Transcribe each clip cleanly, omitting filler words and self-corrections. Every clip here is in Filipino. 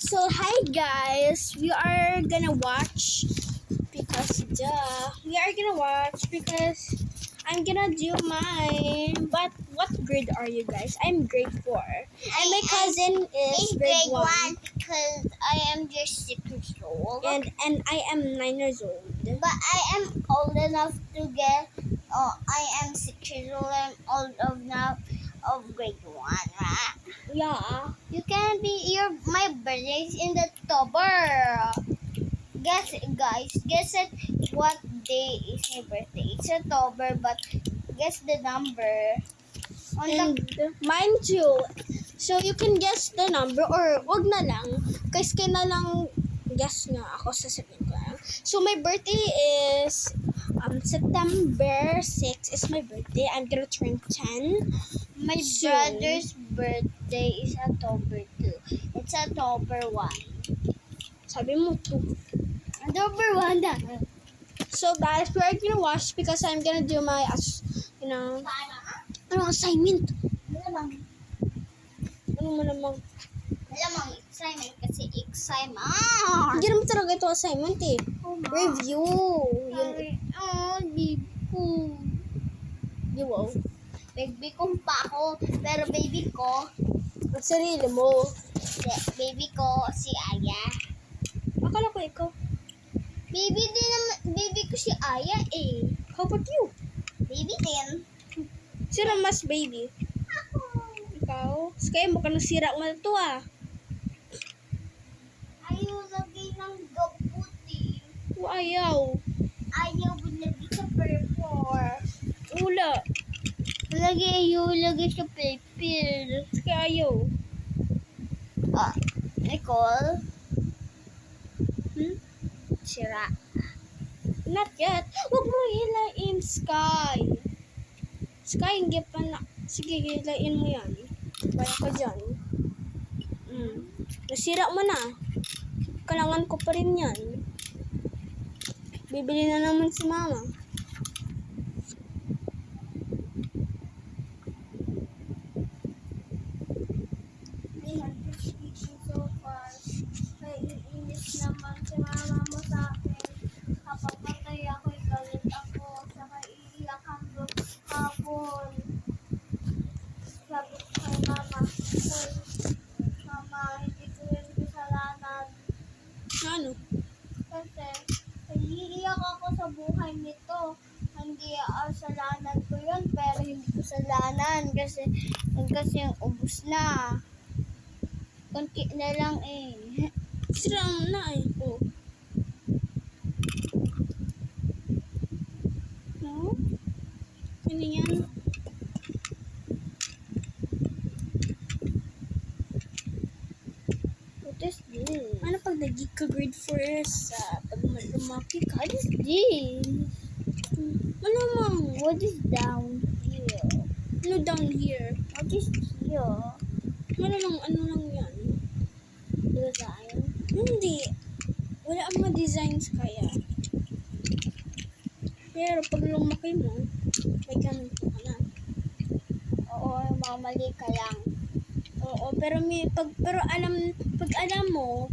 So hi guys, we are gonna watch because I'm gonna do mine. But what grade are you guys? I'm grade 4. And my cousin is grade 1. Because I am just 6 years old. And I am 9 years old. But I am old enough to get. I am 6 years old. I'm old enough of grade 1, right? Yeah. You can be my birthday is in October. Guess it, guys. Guess it. What day is my birthday? It's October, but guess the number. And mine too. So you can guess the number or wag na lang. Kasi kaya na lang guess nga ako sasabihin ko lang. So my birthday is September 6 is my birthday. I'm gonna turn 10. My soon. brother's birthday is October 2. It's October 1. Sabi mo 2. October 1 na. So guys, we're gonna watch because I'm gonna do my assignment. Malamang Ano mo namang assignment kasi assignment. hindi naman talaga ito assignment eh. Review. Yun. Di ko. Di wow. Baby ko pa ako. Pero baby ko, Ang sarili mo. baby ko si Aya. Akala ko ikaw. Baby ko si Aya eh. How about you? Baby din. Sino mas baby? Ako. Ikaw? Kaya mo ka nasira mo na to ah. Ayaw lagay ng gabuti. Ayaw. Ayaw lagay sa purple. Ula. Lagay sa paper. Kaya ayaw. Nicole? Hmm? Sira. Not yet. Huwag mo hilain, Sky. Sky, hindi pa na. Sige, hilain mo yan. Baya ka dyan. Nasira mo na. Kailangan ko pa rin yan. Bibili na naman si mama. So far, naiinis naman si mama mo sa akin. Kapag patay ako'y galit ako. Saka iiyak hanggang hapon. Sabi ko kay mama, mama, hindi ko yun kasalanan. Ano? Kasi, iiyak ako sa buhay nito. Hindi kasalanan ko yun, pero hindi ko kasalanan. Kasi yung ubus na. Kunti na lang eh. Sira mo na eh. Oh. No? Ano yan? What is this? Ano pag naging ka grade 4 sa pag lumaki ka? What is this? Malamang. What is down here? Ano down here? What is here? Malamang ano lang yan? Design? Hindi. Wala ang mga designs kaya. Pero pag lumaki mo, may ganito ka na. Oo, mamali ka lang. Oo, pero pag alam mo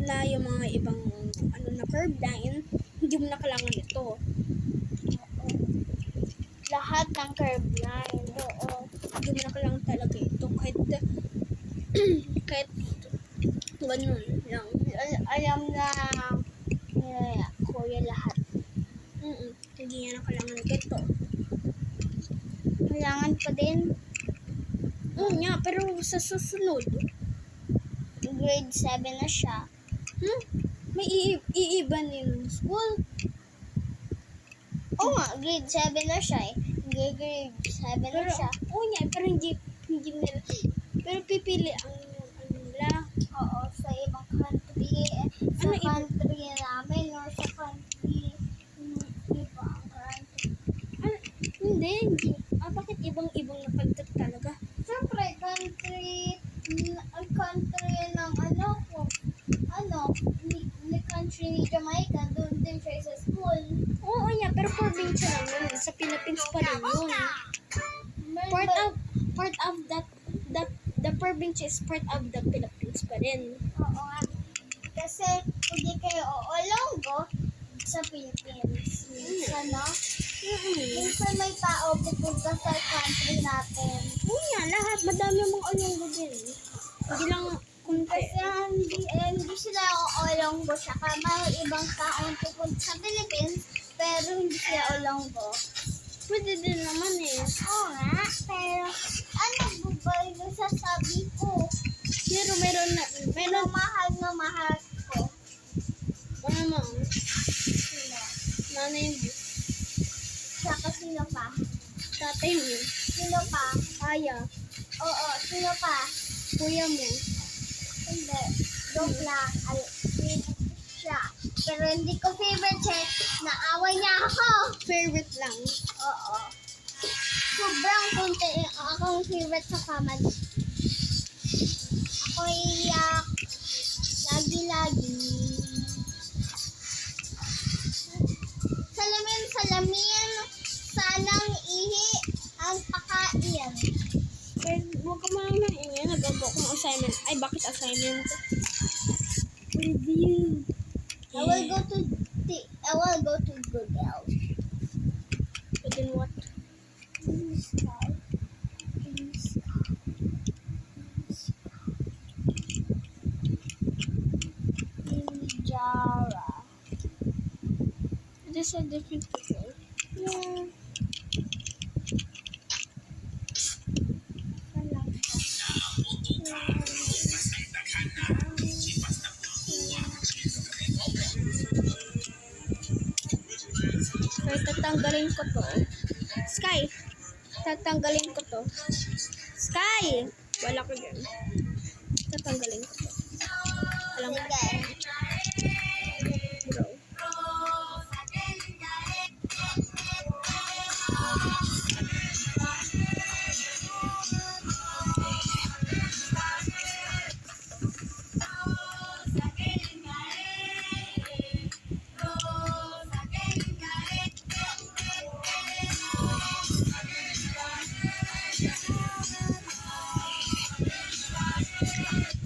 na yung mga ibang na curve line, hindi mo na kailangan ito. Lahat ng curve line. Oo, hindi mo na kailangan talaga ito kahit ganun lang. Alam na kuya lahat. Hindi niya na kailangan ito. Kailangan pa din. Oo nga, pero sa susunod, Grade 7 na siya. may iiba yung school. Oo nga, grade 7 na siya eh. Grade 7 na Pero, siya. oo nga, pero hindi nila, pero pipili ang nila. Oo, sa ibang country. Sa Ano iba? country namin or sa country ibang country. Hindi. Bakit ibang napagtat talaga? Siyempre, country ng country ni Jamaica, doon din siya sa school. Oo nga, pero probinsya lang yun. Sa Philippines pa rin yun. Part of that the province is part of the Philippines. Philippines pa rin. Oo nga. Kasi hindi kayo oolonggo sa Philippines. Minsan, no? Minsan may tao pupunta sa country natin. Oo nga, lahat. Madami mong Olonggo din. Hindi lang kunti. Kasi hindi sila oolonggo. Saka may ibang taong pupunta sa Philippines, pero hindi sila oolonggo. Pwede din naman eh. Oo nga, pero ano ba yung sasabi ko? Pero meron na, Pero mahal na mahal ko. ano mo, Sino? nanay mo, Saka sino pa? tatay mo, Sino pa? aya, Oo, sino pa? kuya mo. Hindi. Joke lang. Siya. Pero hindi ko favorite siya. Naaway niya ako. Favorite lang. Oo. Sobrang kunti akong favorite sa family. Ako iyak. Lagi-lagi. Salamin. Sanang ihi ang pakain. Pero huwag ka mga ingay, nagagawa ko ng assignment. Ay, bakit assignment? Review. I will go to Google. But then what? Jara. These are different people. Yeah. Kaya tatanggalin ko to. Sky! Tatanggalin ko to. Sky! Wala ko dyan. Tatanggalin ko to. Alam mo, bro.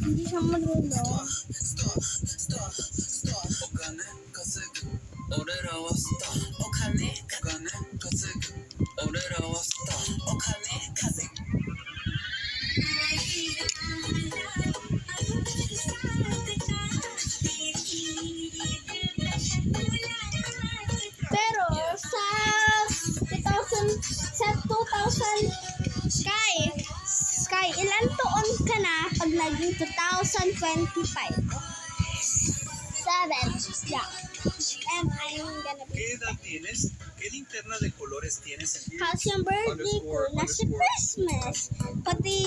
Hindi siya marunong. お金稼ぐ俺らはスターお金稼ぐ俺らはスターお金稼ぐ Pero sa 2000 Sky, ilan taon ka na pag naging 2025? 7. Yeah. And I'm gonna be. ¿Qué edad tienes? ¿Qué linterna de colores tienes en Kasi yung birthday ko, nasa Christmas. Pati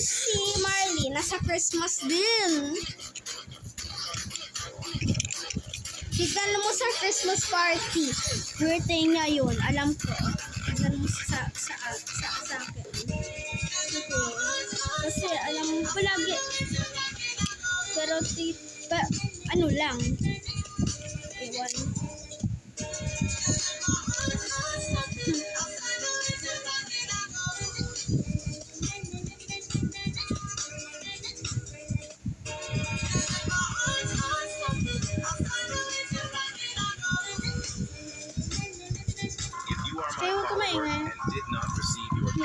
si Marley, nasa Christmas din. Tignan mo sa Christmas party. Birthday niya yun, alam ko. Tignan mo sa akin. Okay. Kasi alam mo palagi. Pero ano lang,